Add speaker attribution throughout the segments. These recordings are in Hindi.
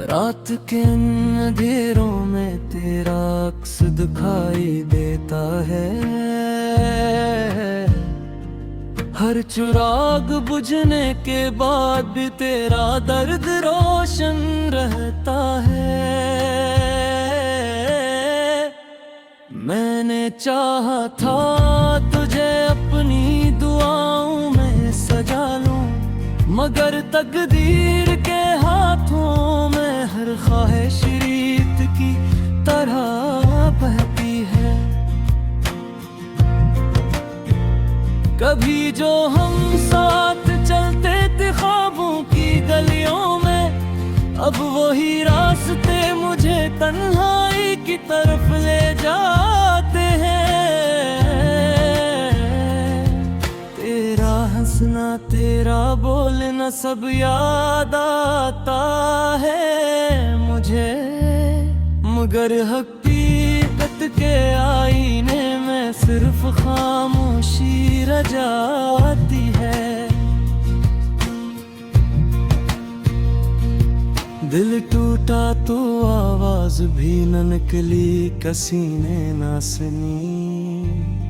Speaker 1: रात के अंधेरों में तेरा अक्स दिखाई देता है। हर चिराग बुझने के बाद भी तेरा दर्द रोशन रहता है। मैंने चाहा था तुझे अपनी दुआओं में सजा लूं, मगर तकदीर के हाथों में हर ख्वाहिश रीत की तरह बहती है। कभी जो हम साथ चलते थे ख्वाबों की गलियों में, अब वही रास्ते मुझे तन्हाई की तरफ ले जाते हैं। तेरा हंसना तेरा बोलना सब याद आता है मुझे, मगर हकीकत के आईने में सिर्फ खामोशी रह जाती है। दिल टूटा तो आवाज भी न निकली, किसी ने ना सुनी।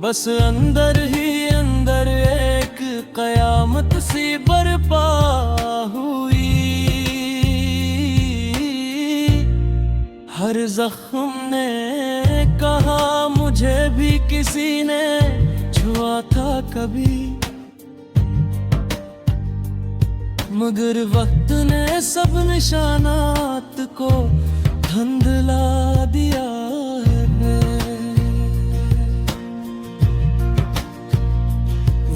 Speaker 1: बस अंदर ही अंदर एक कयामत सी बर्पा हुई। हर जख्म ने कहा मुझे भी किसी ने छुआ था कभी, मगर वक्त ने सब निशानात को धुंधला दिया है।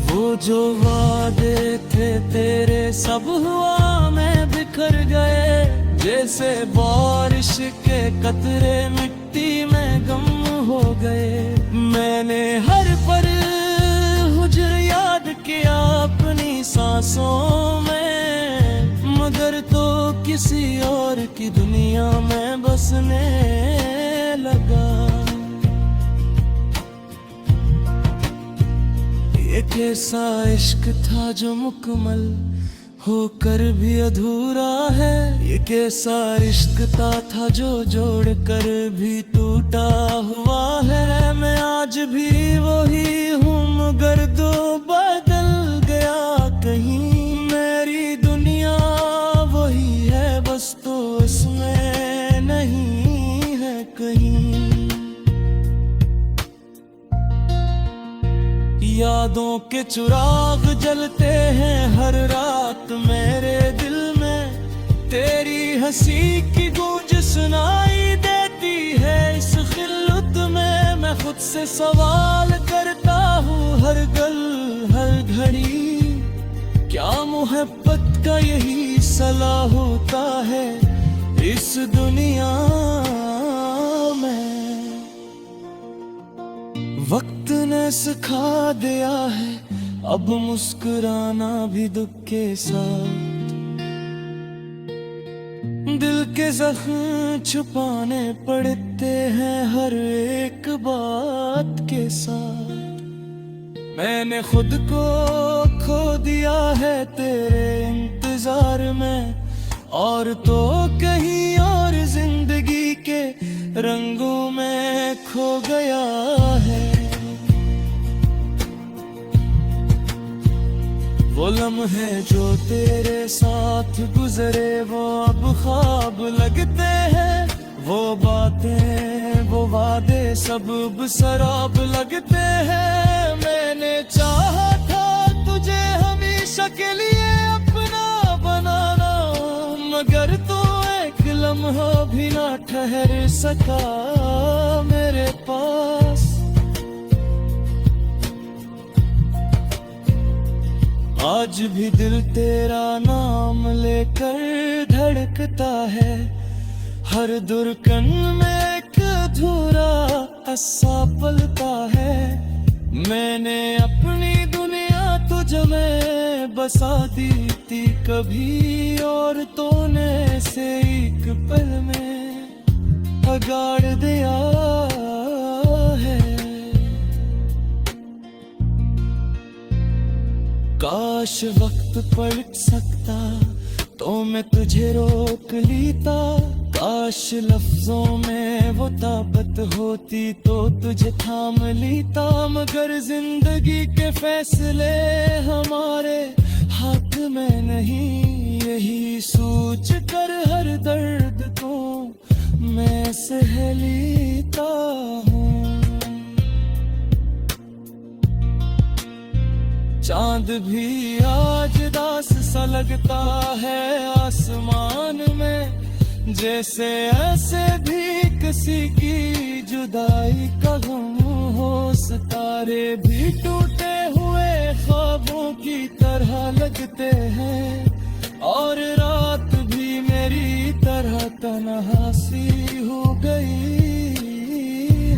Speaker 1: वो जो वादे थे तेरे सब हुआ में बिखर गए, जैसे बारिश के कतरे मिट्टी में गम हो गए। मैंने हर पल हुज्र याद किया अपनी सांसों में, मगर तो किसी और की दुनिया में बसने लगा। ये कैसा इश्क था जो मुकम्मल होकर भी अधूरा है। ये कैसा रिश्ता था जो जोड़ कर भी टूटा हुआ है। मैं आज भी वही हूँ मगर दो बदल गया कहीं। मेरी दुनिया वही है बस तो इसमें नहीं है कहीं। यादों के चिराग जलते हैं हर रात मेरे दिल में, तेरी हंसी की गूंज सुनाई देती है इस खिल्लत में। मैं खुद से सवाल करता हूँ हर गल हर घड़ी, क्या मोहब्बत का यही सला होता है इस दुनिया में। वक्त ने सिखा दिया है अब मुस्कुराना भी दुख के साथ, दिल के जख्म छुपाने पड़ते हैं हर एक बात के साथ। मैंने खुद को खो दिया है तेरे इंतजार में, और तो कहीं और जिंदगी के रंगों में खो गया है। वो लम्हे जो तेरे साथ गुजरे वो अब ख्वाब लगते हैं। वो बातें वो वादे सब अब शराब लगते हैं। मैंने चाहा था तुझे हमेशा के लिए अपना बनाना, मगर तू एक लम्हा भी ना ठहर सका मेरे पास। आज भी दिल तेरा नाम लेकर धड़कता है, हर धड़कन में एक अधूरा असा पलता है। मैंने अपनी दुनिया तुझ में बसा दी थी कभी, और तूने से एक पल में अगाड़ दिया है। काश वक्त पलट सकता तो मैं तुझे रोक लेता। काश लफ्जों में वो ताकत होती तो तुझे थाम लेता। मगर जिंदगी के फैसले हमारे हाथ में नहीं, यही सोच कर हर दर्द को मैं सह लेता हूँ। चांद भी आज दास सा लगता है आसमान में, जैसे ऐसे भी किसी की जुदाई का गम हो। सितारे भी टूटे हुए ख्वाबों की तरह लगते हैं, और रात भी मेरी तरह तन्हा सी हो गई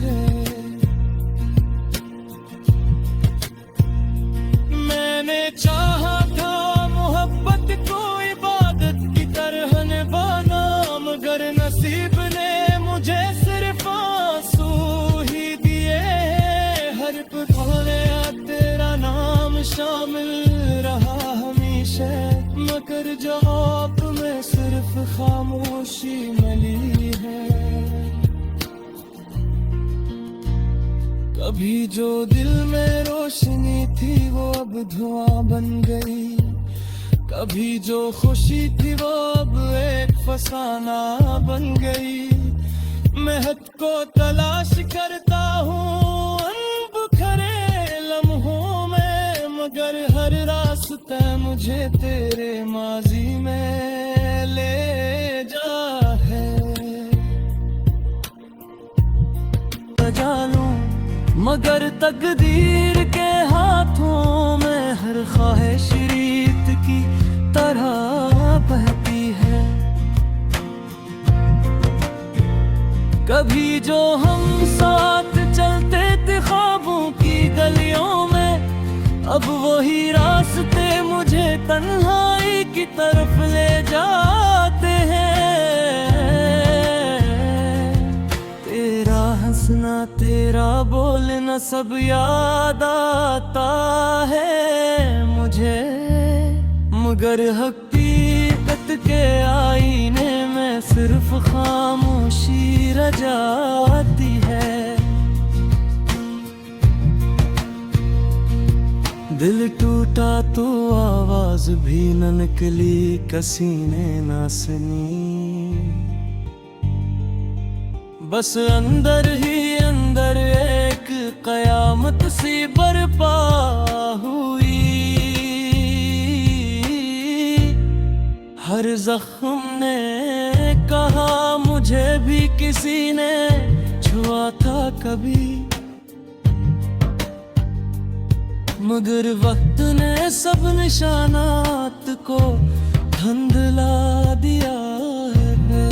Speaker 1: है। मैंने चाहा था मोहब्बत को इबादत की तरह निभाना, मगर नसीब ने मुझे सिर्फ आंसू ही दिए। हर पल तेरा नाम शामिल रहा हमेशा, मगर जवाब में सिर्फ खामोशी मिली है। कभी जो दिल में रोशनी थी वो अब धुआं बन गई, कभी जो खुशी थी वो अब एक फसाना बन गई। महक को तलाश करता हूँ अनबुखरे लम्हों में, मगर हर रास्ता मुझे तेरे माजी में ले जा है। बजा लूं मगर तकदीर के हाथों में हर ख्वाहिश रीत की तरह बहती है। कभी जो हम साथ चलते थे ख्वाबों की गलियों में, अब वही रास्ते मुझे तन्हाई की तरफ ले जाते हैं। तेरा हंसना तेरा बोलना सब याद आता है मुझे, मगर हकीकत के आईने में सिर्फ खामोशी रह जाती है। दिल टूटा तो आवाज भी न निकली, किसी ने ना सुनी। बस अंदर ही अंदर एक कयामत सी बर्पा हुई। हर जख्म ने कहा मुझे भी किसी ने छुआ था कभी, मगर वक्त ने सब निशानात को धुंधला दिया है।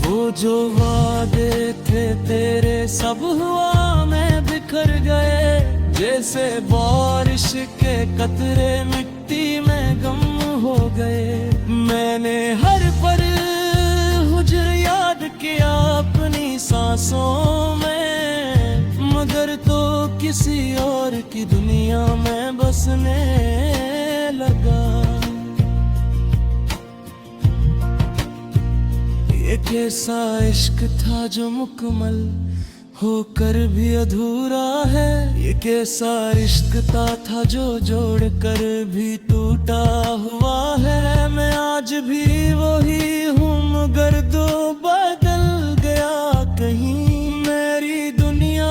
Speaker 1: वो जो वादे थे तेरे सब हुआ में बिखर गए, जैसे बारिश के कतरे मिट्टी में गम हो गए। मैंने हर पल हुज्र याद किया अपनी सांसों में, मगर तो किसी और की दुनिया में बसने लगा। ये कैसा इश्क था जो मुकम्मल होकर भी अधूरा है, ये कैसा रिश्ता था जो जोड़ कर भी टूटा हुआ है। मैं आज भी वही हूँ मगर दो बदल गया कहीं, मेरी दुनिया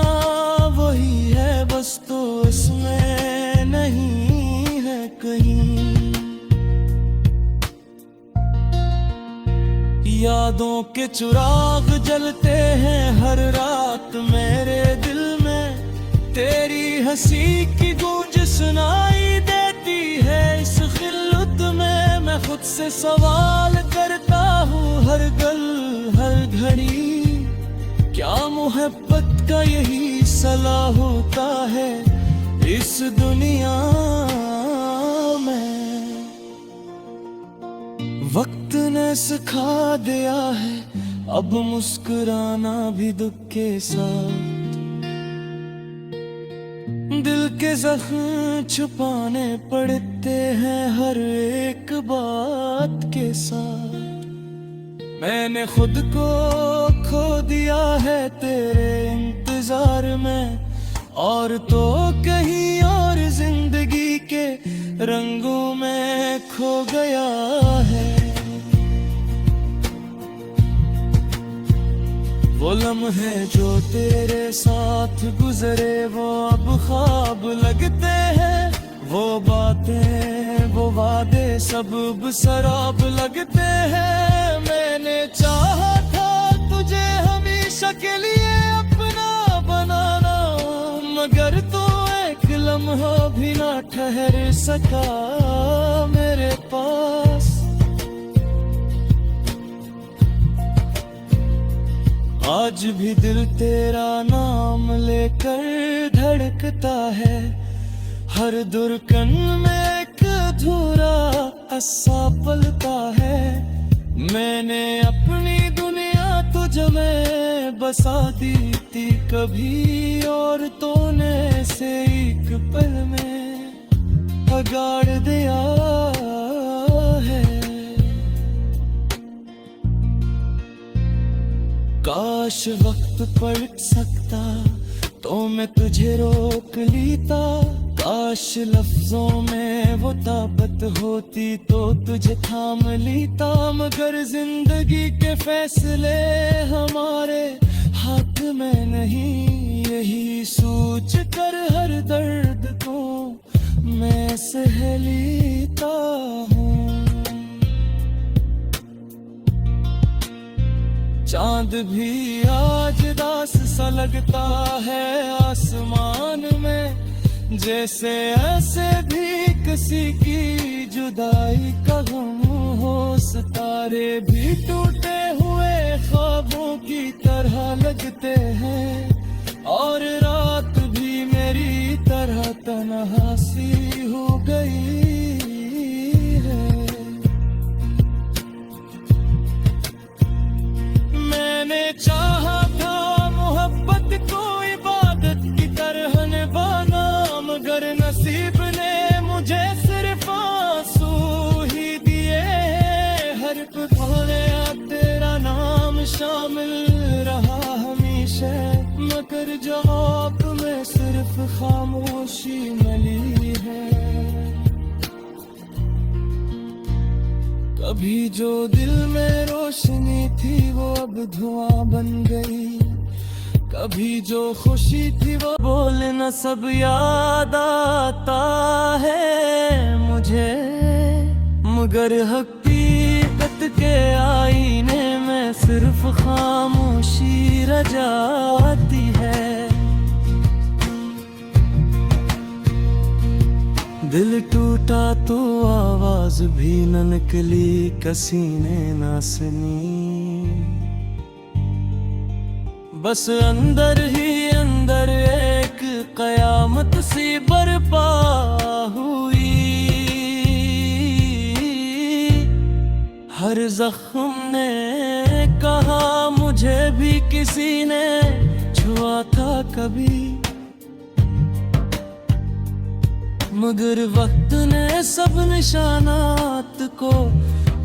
Speaker 1: वही है बस तो इसमें नहीं है कहीं। यादों के चिराग जलते हैं हर रात मेरे दिल में, तेरी हंसी की गूंज सुनाई देती है इस खिल्लत में। मैं खुद से सवाल करता हूँ हर गल हर घड़ी, क्या मोहब्बत का यही सला होता है इस दुनिया में। वक्त ने सिखा दिया है अब मुस्कुराना भी दुख के साथ, दिल के जख्म छुपाने पड़ते हैं हर एक बात के साथ। मैंने खुद को खो दिया है तेरे इंतजार में, और तो कहीं और जिंदगी के रंगों में खो गया है। वो लम्हे जो तेरे साथ गुजरे वो अब ख्वाब लगते हैं। वो बातें वो वादे सब शराब लगते हैं। मैंने चाहा था तुझे हमेशा के लिए अपना बनाना, मगर तू एक लम्हा भी ना ठहर सका मेरे पास। आज भी दिल तेरा नाम लेकर धड़कता है। हर धड़कन में एक अधूरा असा पलता है। मैंने अपनी दुनिया तुझ में बसा दी थी कभी, और तूने से एक पल में अगाड़ दिया है। काश वक्त पलट सकता तो मैं तुझे रोक लेता। काश लफ्जों में वो ताकत होती तो तुझे थाम लेता। मगर जिंदगी के फैसले हमारे हाथ में नहीं, यही सोच कर हर दर्द को मैं सह लेता हूँ। चांद भी आज दास सा लगता है आसमान में, जैसे ऐसे भी किसी की जुदाई का गम हो। सितारे भी टूटे हुए ख्वाबों की तरह लगते हैं, और रात भी मेरी तरह तन्हा सी हो गई है। मैंने चाहा था मोहब्बत को इबादत की तरह निभाना, मगर नसीब ने मुझे सिर्फ आंसू ही दिए। हर पल तेरा नाम शामिल रहा हमेशा, मगर जवाब में सिर्फ खामोशी मिली है। कभी जो दिल में रोशनी थी वो अब धुआं बन गई। कभी जो खुशी थी वो बोलना सब याद आता है मुझे, मगर हकीकत के आईने में सिर्फ खामोशी रह जाती है। दिल टूटा तो आवाज भी न निकली, किसी ने ना सुनी। बस अंदर ही अंदर एक कयामत सी बर्पा हुई। हर जख्म ने कहा मुझे भी किसी ने छुआ था कभी, मगर वक्त ने सब निशानात को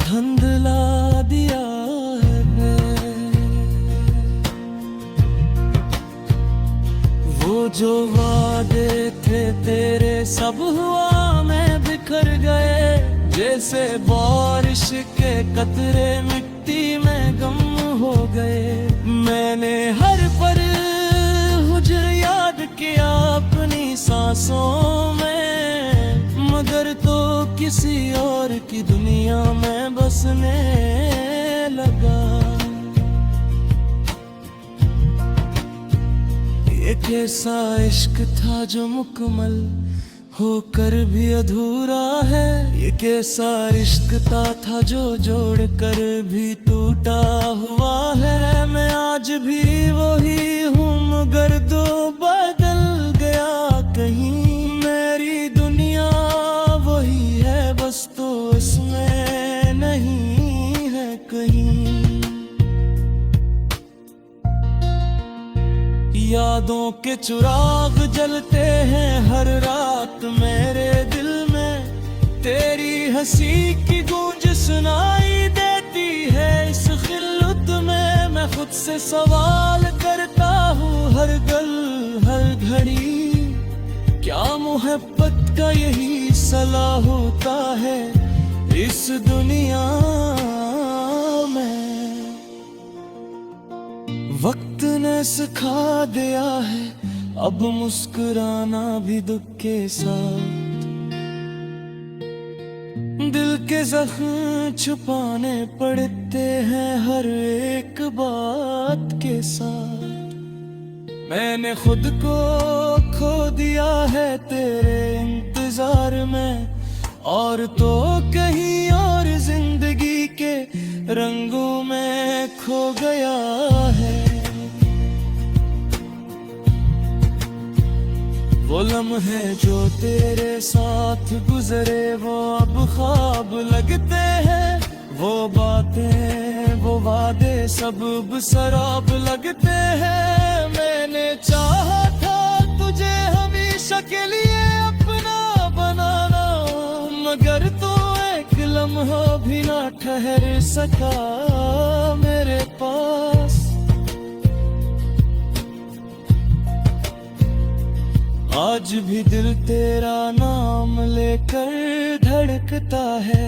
Speaker 1: धुंधला दिया है। वो जो वादे थे तेरे सब हुआ में बिखर गए, जैसे बारिश के कतरे मिट्टी में गम हो गए। मैंने हर पल हुजर याद किया अपनी सांसों में, मगर तो किसी और की दुनिया में बसने लगा। ये कैसा इश्क था जो मुकम्मल होकर भी अधूरा है। ये कैसा रिश्ता था जो जोड़ कर भी टूटा हुआ है। मैं आज भी वही हूँ मगर दो बदल गया कहीं। मेरी दुनिया वही है बस तो इसमें नहीं है कहीं। याद यादों के चिराग जलते हैं हर रात मेरे दिल में, तेरी हंसी की गूंज सुनाई देती है इस खिल्लत में। मैं खुद से सवाल करता हूँ हर गल हर घड़ी, क्या मोहब्बत का यही सला होता है इस दुनिया में। वक्त ने सिखा दिया है अब मुस्कुराना भी दुख के साथ, दिल के जख्म छुपाने पड़ते हैं हर एक बात के साथ। मैंने खुद को खो दिया है तेरे इंतजार में, और तो कहीं और जिंदगी के रंगों में खो गया है। वो लम्हे जो तेरे साथ गुजरे वो अब ख्वाब लगते हैं, वो बातें वो वादे सब अब सराब लगते हैं। मैंने चाहा था तुझे हमेशा के लिए अपना बनाना, मगर तू एक लम्हा भी ना ठहर सका मेरे पास। आज भी दिल तेरा नाम लेकर धड़कता है,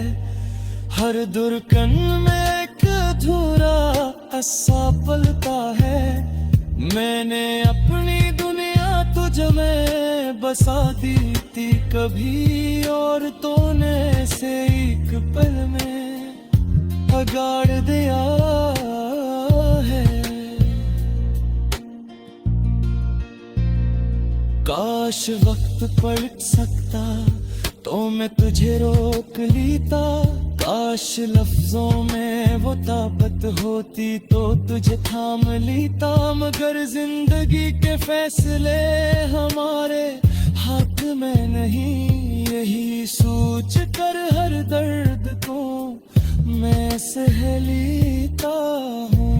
Speaker 1: हर धड़कन में एक अधूरा हिस्सा पलता है। मैंने अपनी दुनिया तुझ में बसा दी थी कभी, और तूने से एक पल में अगाड़ दिया है। काश वक्त पलट सकता तो मैं तुझे रोक लेता, काश लफ्जों में वो ताकत होती तो तुझे थाम लेता। मगर जिंदगी के फैसले हमारे हाथ में नहीं, यही सोच कर हर दर्द को मैं सह लेता हूँ।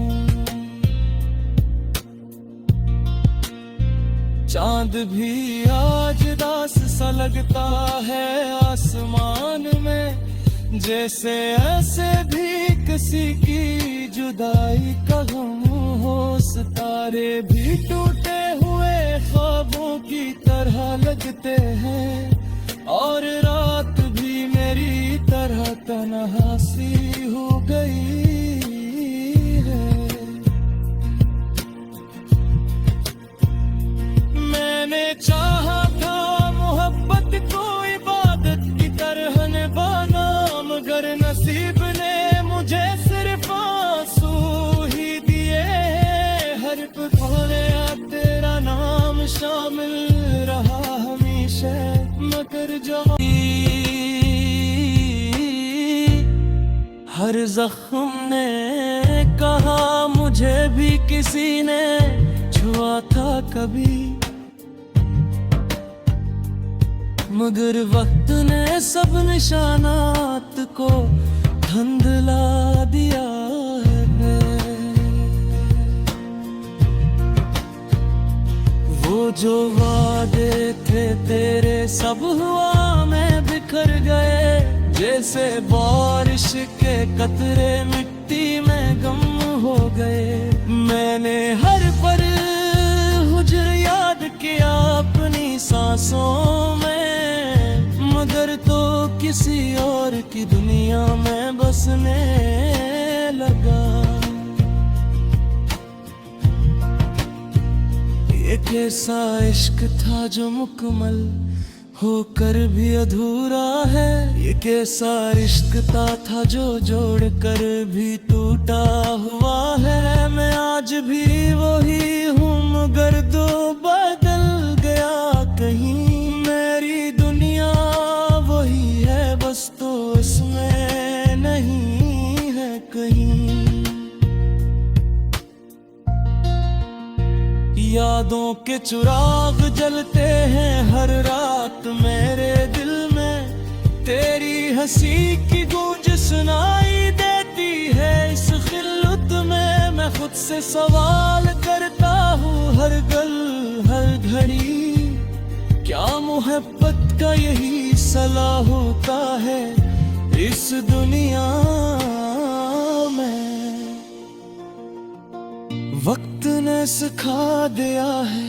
Speaker 1: चांद भी आज दास सा लगता है आसमान में, जैसे ऐसे भी किसी की जुदाई का गम हो। सितारे भी टूटे हुए ख्वाबों की तरह लगते हैं, और रात भी मेरी तरह तन्हा सी हो गई है। मैंने चाहा था मोहब्बत को इबादत की तरह निभाना, मगर नसीब ने मुझे सिर्फ आंसू ही दिए। हर पल तेरा नाम शामिल रहा हमेशा, मगर जो हर जख्म ने कहा मुझे भी किसी ने छुआ था कभी, मगर वक्त ने सब निशानात को धुंधला दिया है। वो जो वादे थे तेरे सब हुआ में बिखर गए, जैसे बारिश के कतरे मिट्टी में गम हो गए। मैंने हर पल हुज्र याद किया अपनी सांसों में, मगर तो किसी और की दुनिया में बसने लगा। ये कैसा इश्क था जो मुकम्मल होकर भी अधूरा है, ये कैसा रिश्ता था जो जोड़ कर भी टूटा हुआ है। मैं आज भी वही हूँ मगर दो बदल गया कहीं, मेरी दुनिया वही है बस तो इसमें नहीं है कहीं। यादों के चिराग जलते हैं हर रात मेरे दिल में, तेरी हंसी की गूंज सुनाई देती है इस खिल्लत में। मैं खुद से सवाल करता हूँ हर गल घड़ी। क्या मोहब्बत का यही सला होता है इस दुनिया में। वक्त ने सिखा दिया है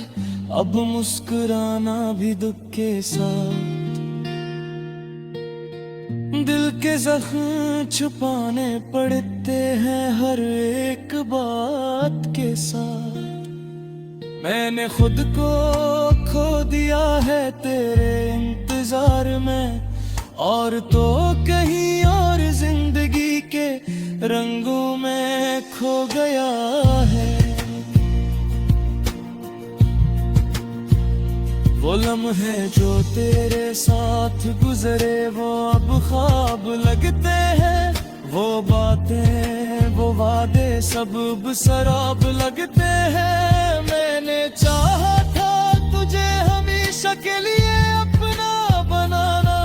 Speaker 1: अब मुस्कुराना भी दुख के साथ। दिल के जख्म छुपाने पड़ते हैं हर एक बात के साथ। मैंने खुद को खो दिया है तेरे इंतजार में, और तो कहीं और जिंदगी के रंगों में खो गया है। वो लम्हे जो तेरे साथ गुजरे वो अब ख्वाब लगते हैं। वो बातें वो वादे सब अब सराब लगते हैं। मैंने चाहा था तुझे हमेशा के लिए अपना बनाना,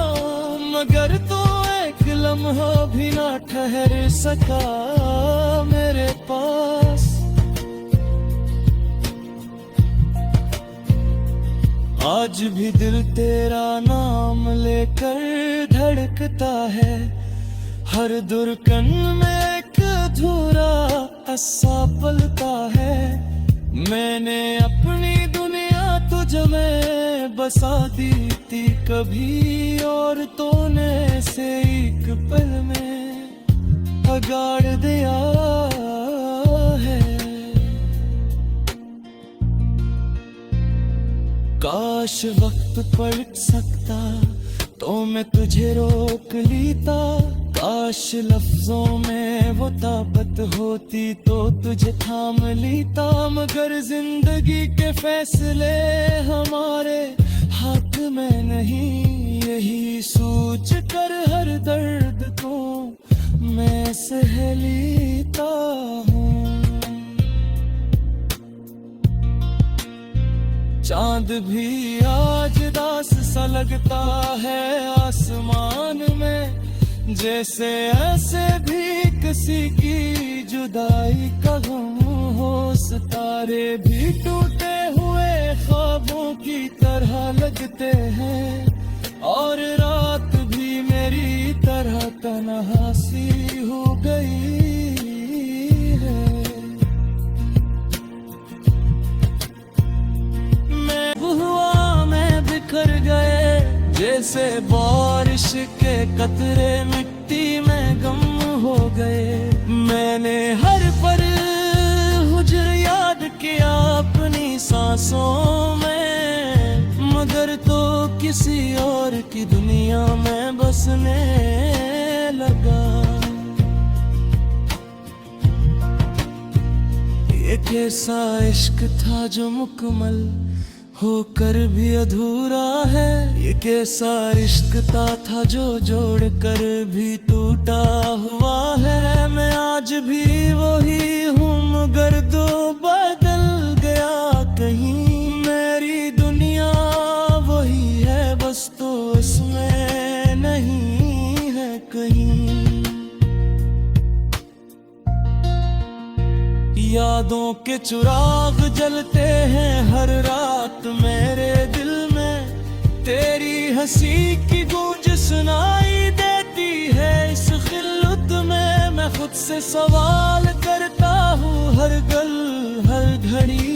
Speaker 1: मगर तू एक लम्हा भी ना ठहर सका मेरे पास। आज भी दिल तेरा नाम लेकर धड़कता है। हर धड़कन में एक अधूरा हिस्सा पलता है। मैंने अपनी दुनिया तुझ में बसा दी थी कभी, और तूने से एक पल में अगाड़ दिया है। काश वक्त पलट सकता तो मैं तुझे रोक लेता। काश लफ्जों में वो ताकत होती तो तुझे थाम लेता। मगर जिंदगी के फैसले हमारे हाथ में नहीं, यही सोच कर हर दर्द को मैं सह लेता हूँ। चांद भी आज दास सा लगता है आसमान में, जैसे ऐसे भी किसी की जुदाई का गम हो। सितारे भी टूटे हुए ख्वाबों की तरह लगते हैं, और रात भी मेरी तरह तन्हासी हो गई है। में बिखर गए जैसे बारिश के कतरे मिट्टी में गम हो गए। मैंने हर पल हुजूर याद किया अपनी सांसों में, मगर तो किसी और की दुनिया में बसने लगा। ये कैसा इश्क था जो मुकम्मल होकर भी अधूरा है। ये कैसा रिश्ता था जो जोड़ कर भी टूटा हुआ है। मैं आज भी वही हूँ मगर दो बदल गया कहीं। मेरी दुनिया वही है बस तो इसमें नहीं है कहीं। यादों के चिराग जलते हैं हर रात मेरे दिल में। तेरी हंसी की गूंज सुनाई देती है इस खिल्लत में। मैं खुद से सवाल करता हूँ हर गल हर घड़ी।